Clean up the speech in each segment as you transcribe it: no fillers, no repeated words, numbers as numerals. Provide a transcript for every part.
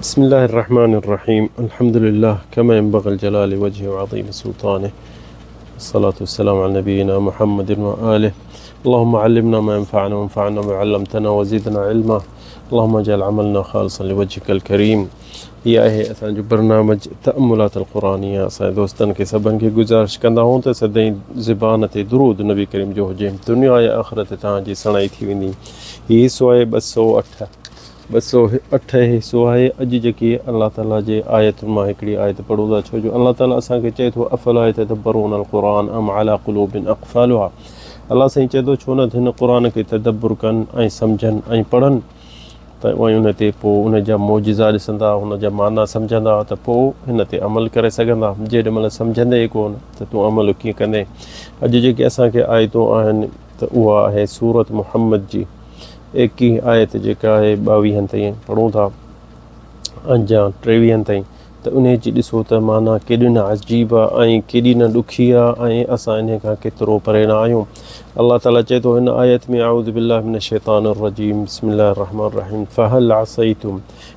بسم الله الرحمن الرحيم. الحمد لله كما ينبغي الجلال وجهه وعظيم سلطانه. الصلاة والسلام على نبينا محمد وآله. اللهم علمنا ما ينفعنا وانفعنا ما علمتنا وزدنا علما. اللهم اجعل عملنا خالصا لوجهك الكريم. يا هي असांजो برنامج تأملات القرآنية असांजे दोस्तनि खे सभिनि खे गुज़ारिश कंदा आहियूं त सदाईं ज़बान ते दुरूद नबी करीम जो हुजे, दुनिया या आख़िरत तव्हांजी सणाई थी वेंदी। हीअ हिसो आहे 208 हिसो आहे। अॼु जेकी अल्लाह ताला जे आयतुनि मां हिकिड़ी आयत पढ़ूं था, छो जो अल्लाह ताला असांखे चए थो अफ़ला यतदब्बरून अल-क़ुरान अम अला क़ुलूबिन अक़फ़ालुहा। अल्लाह साईं चए थो छो न हिन क़ुरान खे तदब्बुर कनि ऐं सम्झनि ऐं पढ़नि, त उन ते पोइ उन जा मौजिज़ा ॾिसंदा, उन जा माना सम्झंदा, त पोइ हिन ते अमल करे सघंदा। जेॾी महिल सम्झंदे ई कोन त तूं अमल कीअं कंदे। अॼु जेके असांखे आयतूं आहिनि त उहा आहे सूरत मुहम्मद जी 21 आयत जेका आहे 22 ताईं पढ़ूं था अञा 23 ताईं, त उन जी ॾिसो त माना केॾी न अजीब आहे ऐं केॾी न ॾुखी आहे ऐं असां इन खां केतिरो परे न आहियूं। अल्लाह ताला चए थो हिन आयत में अऊज़ु बिल्लाहि मिनश शैतानिर रजीम बिस्मिल्लाहिर रहमानिर रहीम फहल असैतुम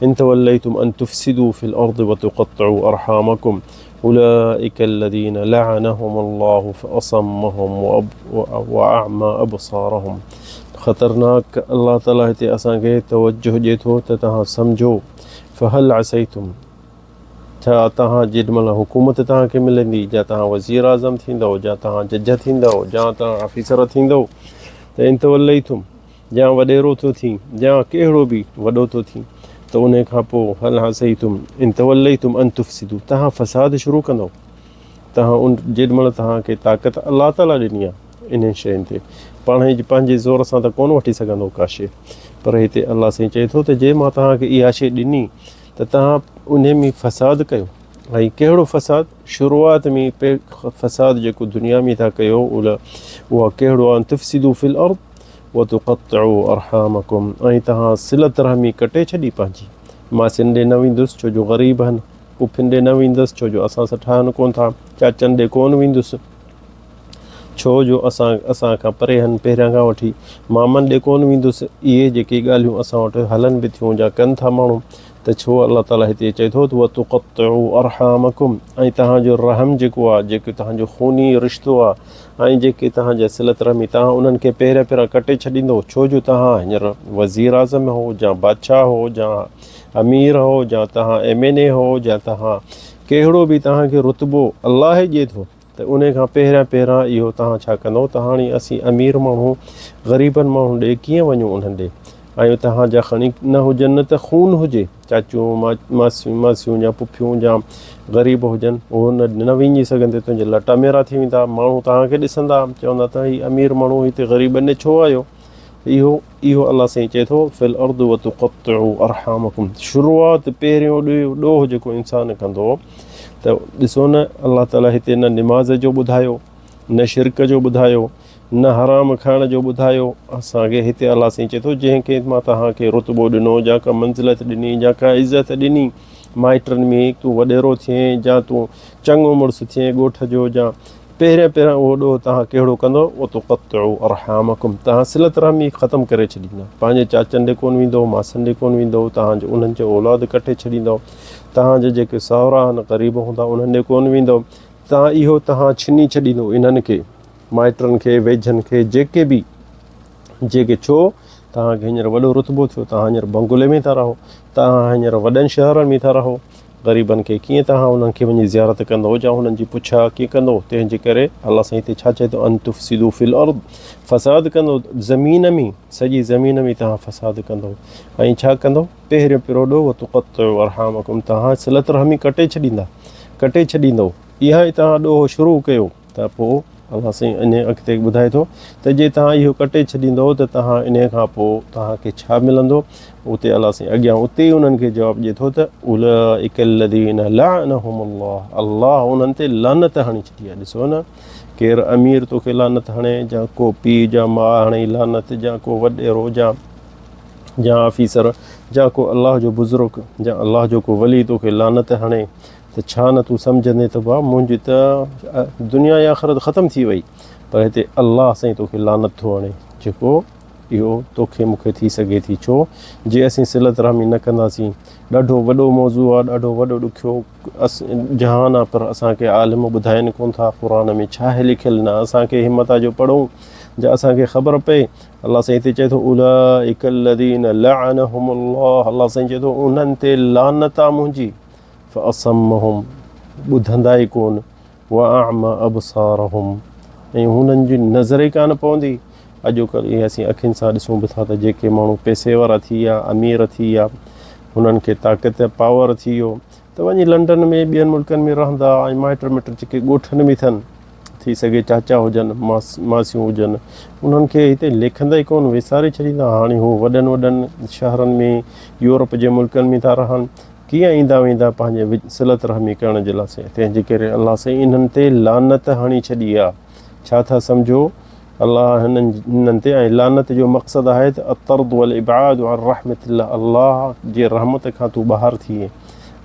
इन तवल्लैतुम अन तुफ़सिदू फिल अर्दि व तुक़त्तिऊ अरहामकुम उलाइक الذين लअनहुम अल्लाहु फअसम्महुम व अअमा अबसारहुम। ख़तरनाक अल्लाह ताला हिते असांखे तवज्जो ॾिए थो त तव्हां सम्झो। फहल असैतुम, छा तव्हां जेॾी महिल हुकूमत तव्हांखे मिलंदी, या तव्हां वज़ीर आज़म थींदव, या तव्हां जज थींदव, या तव्हां ऑफिसर थींदव, त इन तवल्लैतुम या वॾेरो थो थी, या कहिड़ो बि वॾो थो थी, त उन खां पोइ हल असैतुम इन तवल्लैतुम अन तुफ़सिदू, तव्हां फ़साद शुरू कंदव। तव्हां जेॾी महिल तव्हांखे ताक़त अल्लाह ताला ॾिनी आहे इन शयुनि ते, पाण पंहिंजे ज़ोर सां त कोन वठी सघंदो का शइ, पर हिते अल्लाह साईं चए थो त जे मां तव्हांखे इहा शइ ॾिनी त तव्हां उन में फ़साद कयो। ऐं कहिड़ो फ़साद? शुरूआत में फ़साद जेको दुनिया में था कयो उहा कहिड़ो आहे? तुफ़सिदू फिल अर्द व तुक़त्तिऊ अरहामकुम, ऐं तव्हां सिलत रहमी कटे छॾी पंहिंजी। मां सिंधे न वेंदुसि छो जो ग़रीब आहिनि, पुफियुनि ॾे न वेंदुसि छो जो असां सां ठहनि कोन था, चाचनि ॾे कोन वेंदुसि छो जो असां खां परे आहिनि, पहिरियां खां वठी मामनि ॾे कोन वेंदुसि। इहे जेके ॻाल्हियूं असां वटि हलनि बि थियूं या कनि था माण्हू, त छो अल्लाह ताला हिते चए थो त वतु तुक़त्तिऊ अरहामकुम, ऐं तव्हांजो रहम जेको आहे, जेको तव्हांजो खूनी रिश्तो आहे ऐं जेके तव्हांजा सिलत रहमी, तव्हां उन्हनि खे पहिरियां कटे छॾींदो। छो जो तव्हां हींअर वज़ीर आज़म हो, या बादशाह हो, या अमीर हो, या तव्हां MNA हो, या तव्हां कहिड़ो बि तव्हांखे रुतबो अल्लाह ई ॾिए थो, त उन खां पहिरियां इहो तव्हां छा कंदो त हाणे असीं अमीर माण्हू ग़रीबनि माण्हू ॾे कीअं वञूं उन्हनि ॾे, ऐं तव्हांजा खणी न हुजनि न त खून हुजे, चाचियूं मासियूं या पुफियूं या ग़रीब हुजनि, उहो न विञी सघंदे, तुंहिंजा लटा मेरा थी वेंदा, माण्हू तव्हांखे ॾिसंदा, चवंदा त हीउ अमीर माण्हू हिते ग़रीबनि ॾे छो आयो। इहो अल्लाह साईं चए थो फिल अर्द व तुक़त्तिऊ अरहामकुम। शुरूआत पहिरियों ॾोह जेको इंसानु कंदो, त ॾिसो न अल्लाह ताला हिते न निमाज़ जो ॿुधायो, न शिरक जो ॿुधायो, न हराम खाइण जो ॿुधायो। असांखे हिते अल्लाह साईं चए थो जंहिंखे मां तव्हांखे रुतबो ॾिनो, या का मंज़िलत ॾिनी, या का इज़त ॾिनी, माइटनि में तूं वॾेरो थिए, या तूं चङो मुड़ुसु थिए ॻोठ जो, या पहिरियां उहो ॾोह तव्हां कहिड़ो कंदो? उहो तुक़त्तिऊ अरहामकुम, तव्हां सिलत रहमी ख़तमु करे छॾींदा, पंहिंजे चाचनि ॾे कोन वेंदो, मासनि ॾे कोन वेंदो, तव्हांजो उन्हनि जो औलाद कटे छॾींदो, तव्हांजे जेके साहुरा आहिनि ग़रीब हूंदा उन्हनि ॾे कोन वेंदो, तव्हां छिनी छॾींदो इन्हनि खे, माइटनि खे, वेझनि खे, जेके छो तव्हांखे हींअर वॾो रुतबो थियो, तव्हां हींअर बंगले में था रहो, तव्हां हींअर वॾनि शहरनि में था रहो, ग़रीबनि खे कीअं तव्हां उन्हनि खे वञी ज़ियारत कंदो, या हुननि जी पुछा कीअं कंदो। तंहिंजे करे अल्लाह साईं हिते छा चए थो? अन तुफ़सिदू फिल अर्द, फ़साद कंदो ज़मीन में, सॼी ज़मीन में तव्हां फ़साद कंदो। ऐं छा कंदो? पहिरियों ॾोह व तुक़त्तिऊ अरहामकुम, तव्हां सिलत रहमी कटे छॾींदो। इहा ई तव्हां ॾोह शुरू कयो, त पोइ अल्लाह साईं इन अॻिते ॿुधाए थो त जे तव्हां इहो कटे छॾींदो त तव्हां इन खां पोइ तव्हांखे छा मिलंदो। उते अल्लाह साईं अॻियां उते ई उन्हनि खे जवाबु ॾिए थो त उलाइक الذين लअनहुम अल्लाह उन्हनि ते लानत हणी छॾी आहे। ॾिसो न, केरु अमीर तोखे लानत हणे, या को पीउ या माउ हणे लानत, या को वॾेरो, या ऑफिसर, या को अल्लाह जो बुज़ुर्ग, या अल्लाह जो को वली तोखे लानत हणे, त छा न तूं सम्झंदे त भाउ मुंहिंजी त दुनिया या आख़िरत ख़तमु थी वई। पर हिते अल्लाह साईं तोखे लानत थो हणे, जेको इहो तोखे मूंखे थी सघे थी। छो जे असीं सिलत रहमी न कंदासीं, ॾाढो वॾो मौज़ू आहे, ॾाढो वॾो ॾुखियो जहान आहे, पर असांखे आलिम ॿुधाइनि कोन था क़ुर में छा आहे लिखियलु। न असांखे हिमत आहे जो पढ़ूं, जा असांखे ख़बर पए। अलाह साईं हिते चए थो उलाइक लदीन लअनहुमुल्लाह, अलाह साईं चए थो उन्हनि ते लानत आहे मुंहिंजी। फअसम्महुम, ॿुधंदा ई कोन, वअअमा अबसारहुम, ऐं हुननि जी नज़र ई कान पवंदी। अॼुकल्ह इहे असीं अखियुनि सां ॾिसूं बि था त जेके माण्हू पैसे वारा थी विया, अमीर थी विया, हुननि खे ताक़त पावर थी वियो, त वञी लंडन में ॿियनि मुल्कनि में रहंदा, ऐं माइट मिट जेके ॻोठनि में थियनि, थी सघे चाचा हुजनि, मासियूं हुजनि, उन्हनि खे हिते लिखंदा ई कोन, विसारे छॾींदा। हाणे हू वॾनि वॾनि शहरनि में, यूरोप जे मुल्कनि में था रहनि, कीअं ईंदा वेंदा पंहिंजे सिलत रहमी करण जे लाइ। तंहिंजे करे अलाह साईं इन्हनि ते लानत हणी छॾी आहे। छा था सम्झो अलाह हिननि ते, ऐं लानत जो मक़सदु आहे त अतर्द वल इबाद अन रहमतिल्लाह, अलाह जे रहमत खां तूं ॿाहिरि थिए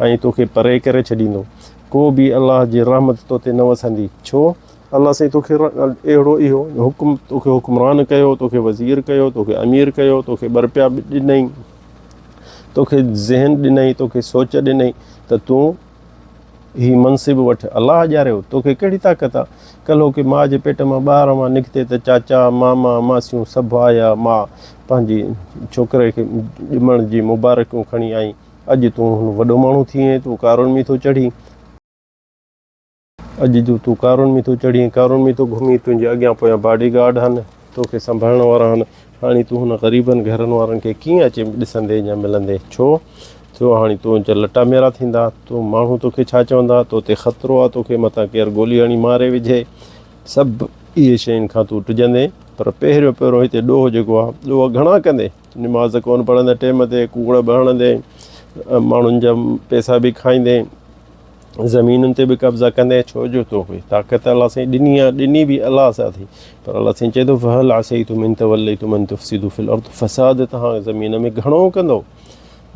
ऐं तोखे परे करे छॾींदो। को बि अलाह जी रहमत तो ते न वसंदी। छो अलाह साईं तोखे अहिड़ो इहो हुकुम, तोखे हुकुमरान कयो, तोखे वज़ीर कयो, तोखे अमीर कयो, तोखे ॿ रुपया ॾिनई, तोखे ज़हन ॾिनई, तोखे सोच ॾिनई त तूं ही मनसिब वठि। अलाह ॼारियो, तोखे कहिड़ी ताक़त आहे। कल्ह की माउ जे पेट मां ॿार मां निकिते त चाचा मामा मासियूं सभु आया, मां पंहिंजी छोकिरे खे ॼमण जी मुबारकूं खणी आई। अॼु तूं वॾो माण्हू थी वएं, तूं कारुनि में थो चढ़ी, अॼु जो तूं कारुनि में थो चढ़ी, कारुनि में थो घुमी, तुंहिंजे अॻियां पोयां बॉडी गार्ड आहिनि, तोखे संभालण वारा आहिनि। हाणे तूं हुन ग़रीबनि घरनि वारनि खे कीअं अचे ॾिसंदे या मिलंदे। छो हाणे तुंहिंजा लटा मेरा थींदा, तूं माण्हू तोखे छा चवंदा, तो ते ख़तरो आहे, तोखे मथां केरु गोली हणी मारे विझे, सभु इहे शयुनि खां तूं टिजंदे। पर पहिरियों हिते ॾोह जेको आहे, ॾोह घणा कंदे, निमाज़ कोन पढ़ंदे टाइम ते, कूड़ बणंदे, माण्हुनि जा पैसा बि खाईंदे, ज़मीनुनि ते बि कब्ज़ा कंदे। छो जो तोखे ताक़त अलाह साईं ॾिनी आहे, ॾिनी बि अलाह सां थी, पर अलाह साईं चए थो फहल असैतुम इन तवल्लैतुम अन तुफ़्सिदू फिल अर्द, फ़साद तव्हां ज़मीन में घणो कंदो,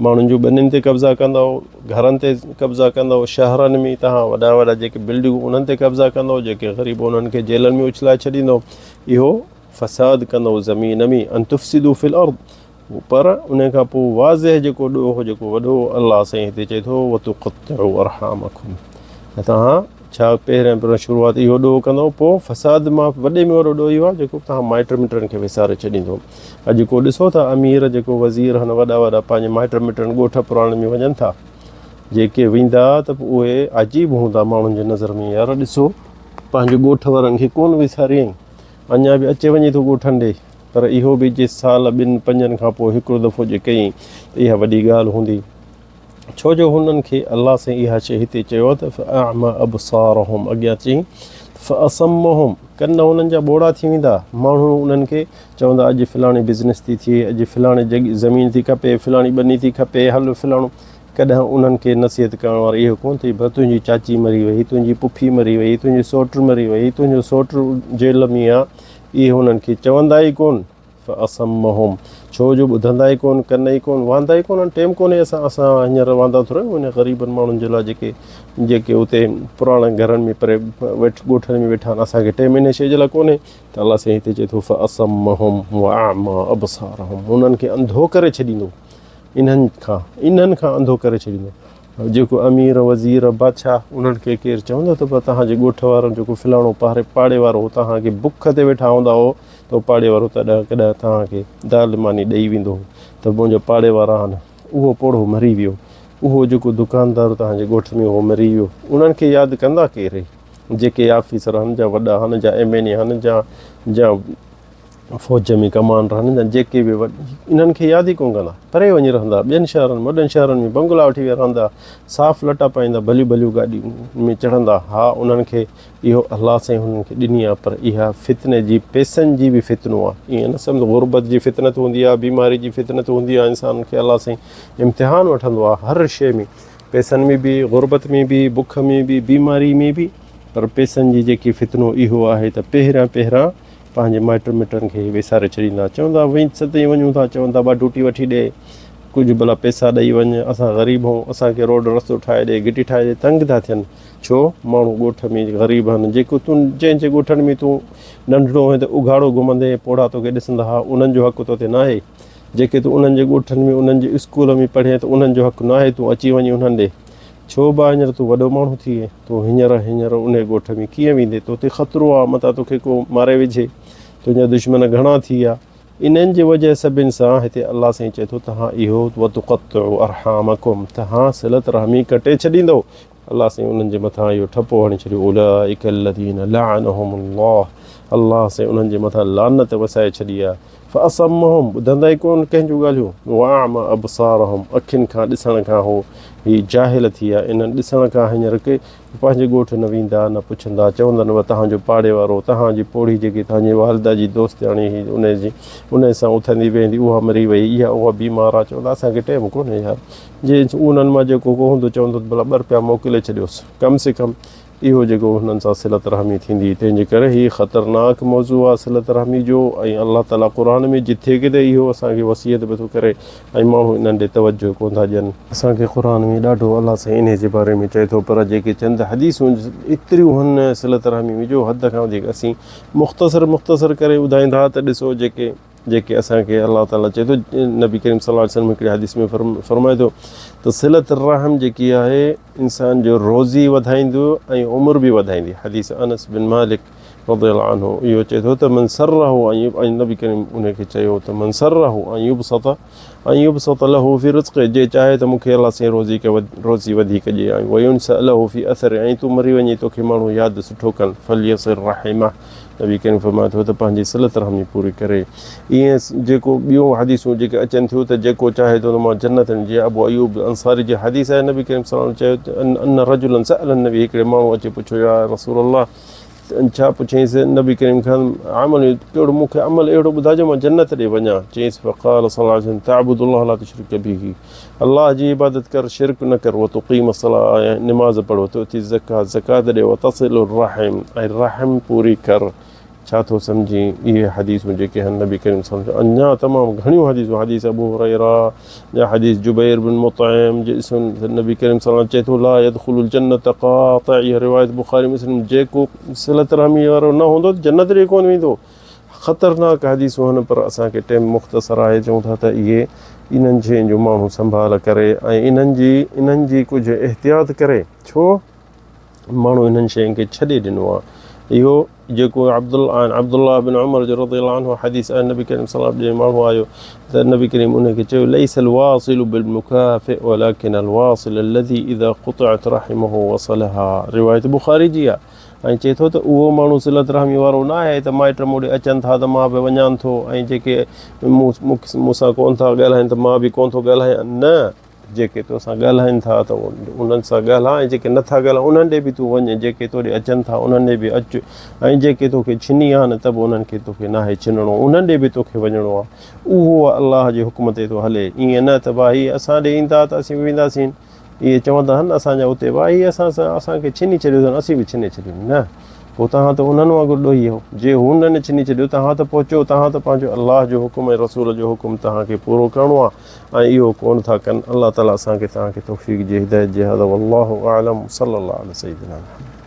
माण्हुनि जूं ॿनियुनि ते कब्ज़ा कंदो, घरनि ते कब्ज़ा कंदो, शहरनि में तव्हां वॾा वॾा जेके बिल्डिंगूं उन्हनि ते कब्ज़ा कंदो, जेके ग़रीब उन्हनि खे जेलनि में उछलाए छॾींदो। इहो फ़साद कंदो ज़मीन में, अन तुफ़्सिदू फिल अर्द। पर उन खां पोइ वाज़ह जेको ॾोह जेको वॾो अलाह साईं हिते चए थो वतुक़त्तिउ अरहामकुम, त तव्हां छा पहिरियों शुरूआत इहो ॾोह कंदो, पोइ फ़साद मां वॾे में वॾो ॾोह इहो आहे जेको तव्हां माइट मिटनि खे विसारे छॾींदो। अॼु को ॾिसो था अमीर जेको वज़ीर आहिनि, वॾा वॾा पंहिंजे माइट मिटनि ॻोठ पुराणे में वञनि था, जेके वेंदा त पोइ उहे अजीब हूंदा माण्हुनि जे नज़र में, यार ॾिसो पंहिंजे ॻोठ वारनि खे कोन विसारियईं, अञा बि अचे वञे थो ॻोठनि ॾे। पर इहो बि जे साल ॿिनि पंजनि खां पोइ हिकिड़ो दफ़ो जे कयईं त इहा वॾी ॻाल्हि हूंदी। छो जो हुननि खे अलाह सां इहा शइ हिते चयो आहे त फ़अअमा अबसारहुम, अॻियां चई फ़असम्महुम, कन हुननि जा ॿोड़ा थी वेंदा। माण्हू उन्हनि खे चवंदा अॼु फ़लाणी बिज़नेस थी थिए, अॼु फ़लाणे जॻह ज़मीन थी खपे, फ़लाणी ॿनी थी खपे, हल फ़लाणो। कॾहिं उन्हनि खे नसीहत करण वारो इहो कोन थी, पर तुंहिंजी चाची मरी वई, तुंहिंजी पुफी मरी वई, तुंहिंजी सोट मरी वई, तुंहिंजो सोट जेल में आहे, इहे हुननि खे चवंदा ई कोन। फ़असम्महुम, छो जो ॿुधंदा ई कोन, कन ई कोन, वांदा ई कोन, टाइम कोन्हे। असां हींअर वांदा थोरा उन ग़रीबनि माण्हुनि जे लाइ जेके उते पुराणे घरनि में परे ॻोठनि में वेठा आहिनि, असांखे टाइम इन शइ जे लाइ कोन्हे। त अलाह साईं हिते चए थो फ़असम्महुम वअअमा अबसारहुम, हुननि खे अंधो करे छॾींदो, इन्हनि खां अंधो करे छॾींदो। जेको अमीर वज़ीर बादशाह उन्हनि खे केरु चवंदो त तव्हांजे ॻोठ वारो जेको फ़लाणो पाड़े वारो हो, तव्हांखे बुख ते वेठा हूंदा हो, त पाड़े वारो कॾहिं तव्हांखे दाल मानी ॾेई वेंदो त मुंहिंजो पाड़े वारा आहिनि, उहो पोड़ो मरी वियो, उहो जेको दुकानदार तव्हांजे ॻोठ में उहो मरी वियो। उन्हनि खे यादि कंदा केरु, जेके ऑफिसर आहिनि, जा वॾा आहिनि, जा MNA आहिनि, जा फ़ौज में कमांडर आहिनि, या जेके बि इन्हनि खे यादि ई कोन कंदा। परे वञी रहंदा, ॿियनि शहरनि वॾनि शहरनि में बंगला वठी विया रहंदा, साफ़ लटा पाईंदा, भलियूं गाॾियूं में चढ़ंदा। हा, उन्हनि खे इहो अलाह साईं हुननि खे ॾिनी आहे, पर इहा फितने जी, पैसनि जी बि फितनो आहे। ईअं न सम्झो गुरबत जी फितनत हूंदी आहे, बीमारी जी फितनत हूंदी आहे, इंसान खे अलाह साईं इम्तिहान वठंदो आहे हर शइ में, पैसनि में बि, गुरबत में बि, बुख में बि, बीमारी में बि। पर पैसनि जी जेकी फितनो इहो आहे त पहिरियां पंहिंजे माइट मिटनि खे विसारे छॾींदा। चवंदा वञी सते वञूं था, चवंदा ॾूटी वठी ॾे, कुझु भला पैसा ॾेई वञे, असां ग़रीब आहियूं, असांखे रोड रस्तो ठाहे ॾे, गिटी ठाहे ॾे, तंग था थियनि। छो माण्हू ॻोठ में ग़रीब आहिनि, जेको तूं जंहिंजे ॻोठनि में तूं नंढड़ो हुए त उघाड़ो घुमंदे पोड़ा तोखे ॾिसंदा हुआ, उन्हनि जो हक़ु तोते न आहे। जेके तूं उन्हनि जे ॻोठनि में उन्हनि जे स्कूल में पढ़े त उन्हनि जो हक़ु न आहे तूं अची वञी उन्हनि ॾे। छो भाउ हींअर तूं वॾो माण्हू थी विए, तूं हींअर उन ॻोठ में कीअं वेंदे, तोते ख़तरो आहे मथां तोखे को मारे विझे, तुंहिंजा दुश्मन घणा थी विया। इन्हनि जे वजह सभिनि सां हिते अलाह साईं चए थो तव्हां इहो वतुक़त्तु अरहामकुम, तव्हां सिलत रहमी कटे छॾींदो। अलाह साईं उन्हनि जे मथां इहो ठपो हणी छॾियो, उलाइका अल्लज़ीना लअनहुमुल्लाह, अलाह साईं उन्हनि जे मथां लानत वसाए छॾी आहे। फ़असम्महुम, ॿुधंदा ई कोन कंहिंजूं ॻाल्हियूं, वअअमा अबसारहुम, अखियुनि खां ॾिसण खां हो ही जाहिल थी विया, इन्हनि ॾिसण खां हींअर के पंहिंजे ॻोठ न वेंदा, न पुछंदा, चवंदा न तव्हांजो पाड़े वारो, तव्हांजी पोड़ी जेकी तव्हांजी वालदा जी दोस्ताणी हुई उन सां उथंदी वेंदी, उहा मरी वई, इहा उहा बीमार आहे, चवंदा असांखे टाइम कोन्हे यार। जे उन्हनि मां जेको को हूंदो चवंदो भला ॿ रुपया मोकिले छॾियोसि, कम से कम इहो जेको हुननि सां सिलत रहमी थींदी। तंहिंजे करे हीअ ख़तरनाक मौज़ू आहे सिलत रहमी जो, ऐं अलाह ताला क़ुर में जिथे किथे इहो असांखे वसियत बि थो करे, ऐं माण्हू इन्हनि ॾे तवजो कोन था ॾियनि। असांखे क़ुर में ॾाढो अलाह साईं इन जे बारे में चए थो, पर जेके चंद हदीसूं एतिरियूं हुन सिलत रहमी में जो हद खां वधीक असीं मुख़्तसर करे ॿुधाईंदा त ॾिसो जेके असांखे अलाह ताला चए थो, नबी करीम सल्लल्लाहु अलैहि वसल्लम हिकिड़े हदीस में फरमाए थो त सिलत रहम जेकी आहे इंसान जो रोज़ी वधाईंदो ऐं उमिरि बि वधाईंदी। हदीस अनस बिन मालिक रज़ियल्लाहु अन्हु इहो चए थो त मन सर्रहु, ऐं नबी करीम उनखे चयो त मन सर्रहु ऐं युबसत लहू फी रिज़्क़िही, जे चाहे त मूंखे अलाह साईं रोज़ी वधीक ॾिए, ऐं वयुनसा लहू फी असर, ऐं तूं मरी वञे तोखे माण्हू यादि सुठो कनि, फलियसिर रहिमह, नबी करीम फरमाए थो त पंहिंजी सिलत रहमी पूरी करे। ईअं जेको ॿियूं हदीसूं जेके अचनि थियूं त जेको चाहे थो मां जन्नत, जीअं अबू अयूब अंसारी जी हदीस आहे, नबी करीम सल्लल्लाहु अलैहि वसल्लम चयो अन रजुलन सअल नबी, हिकिड़े माण्हू अची पुछियो या रसूल अल्लाह, छा पुछईंसि नबी करीम खां अमल, कहिड़ो मूंखे अमल अहिड़ो ॿुधाइजो मां जन्नत ॾे वञा। चईंसि फ़क़ाल सल्लल्लाहु अलैहि वसल्लम तअबुदुल्लाह ला तुशरिक बिही, अल्लाह जी इबादत कर, शिरक न कर, व तुक़ीम सलाह, नमाज़ पढ़, व तुअती ज़कात ॾे, व तसिलुर रहम, ऐं रहम पूरी कर। छा थो सम्झी इहे हदीसूं जेके आहिनि नबी करीम सल्लल्लाहु अलैहि वसल्लम, अञा तमामु घणियूं हदीसूं, हदीस अबू हुरैरा या हदीस जुबैर बिन मुतइम जे नबी करीम सल्लल्लाहु अलैहि वसल्लम चए थो ला यदखुलुल जन्नत क़ातिअ, इहा रिवायत बुखारी मुस्लिम, जेको सिलत रहमी वारो न हूंदो जन्नत ॾे कोन वेंदो। ख़तरनाक हदीसूं आहिनि, पर असांखे टाइम मुख़्तसर आहे, चऊं था त इहे इन्हनि शयुनि जो माण्हू संभाल करे ऐं इन्हनि जी कुझु एहतियात करे, छो माण्हू इन्हनि शयुनि खे छॾे ॾिनो आहे। इहो जेको अब्दुल्लाह बिन उमर जो रज़ियल्लाहु अन्हु हदीस आहे, नबी करीम सल्लल्लाहु अलैहि वसल्लम माण्हू आयो त नबी करीम उनखे चयो लैसल वासिलु बिल मुकाफ़िअ वलाकिन अल वासिल अल्लज़ी इज़ा क़ुतिअत रहिमहु वसलहा, रिवायत बुखारी जी आहे। ऐं चए थो त उहो माण्हू सिलत रहमी वारो न आहे त माइट मोॾे अचनि था त मां बि वञां थो, ऐं जेके मूंसां कोन था ॻाल्हाइनि त मां बि कोन थो ॻाल्हायां, न, जेके तोसां ॻाल्हाइनि था त उन्हनि सां ॻाल्हाए, जेके नथा ॻाल्हाइनि उन्हनि ॾे बि तूं वञे, जेके तोॾे अचनि था उन्हनि ॾे बि अचु, ऐं जेके तोखे छिनी आहे न त बि उन्हनि खे तोखे नाहे छिनणो, उन्हनि ॾे बि तोखे वञिणो आहे। उहो अलाह जे हुकुम ते थो हले, ईअं न त भाई असां ॾे ईंदा त असीं बि वेंदासीं, इहे चवंदा आहिनि असांजा उते भाई असांखे छिनी छॾियो अथनि, असीं बि छिने छॾियो, न, पोइ तव्हां त उन्हनि वांगुरु ॾोही हो, जे हुननि छिनी छॾियो, तव्हां त पहुचो, तव्हां त पंहिंजो अलाह जो हुकुम ऐं रसूल जो हुकुम तव्हांखे पूरो करिणो आहे, ऐं इहो कोन था कनि। अलाह ताला असांखे तव्हांखे तौफ़ीक़ जी हिदायत जे। हज़ा वल्लाहु अअलम, सल्लल्लाहु अला सय्यिदिना मुहम्मद।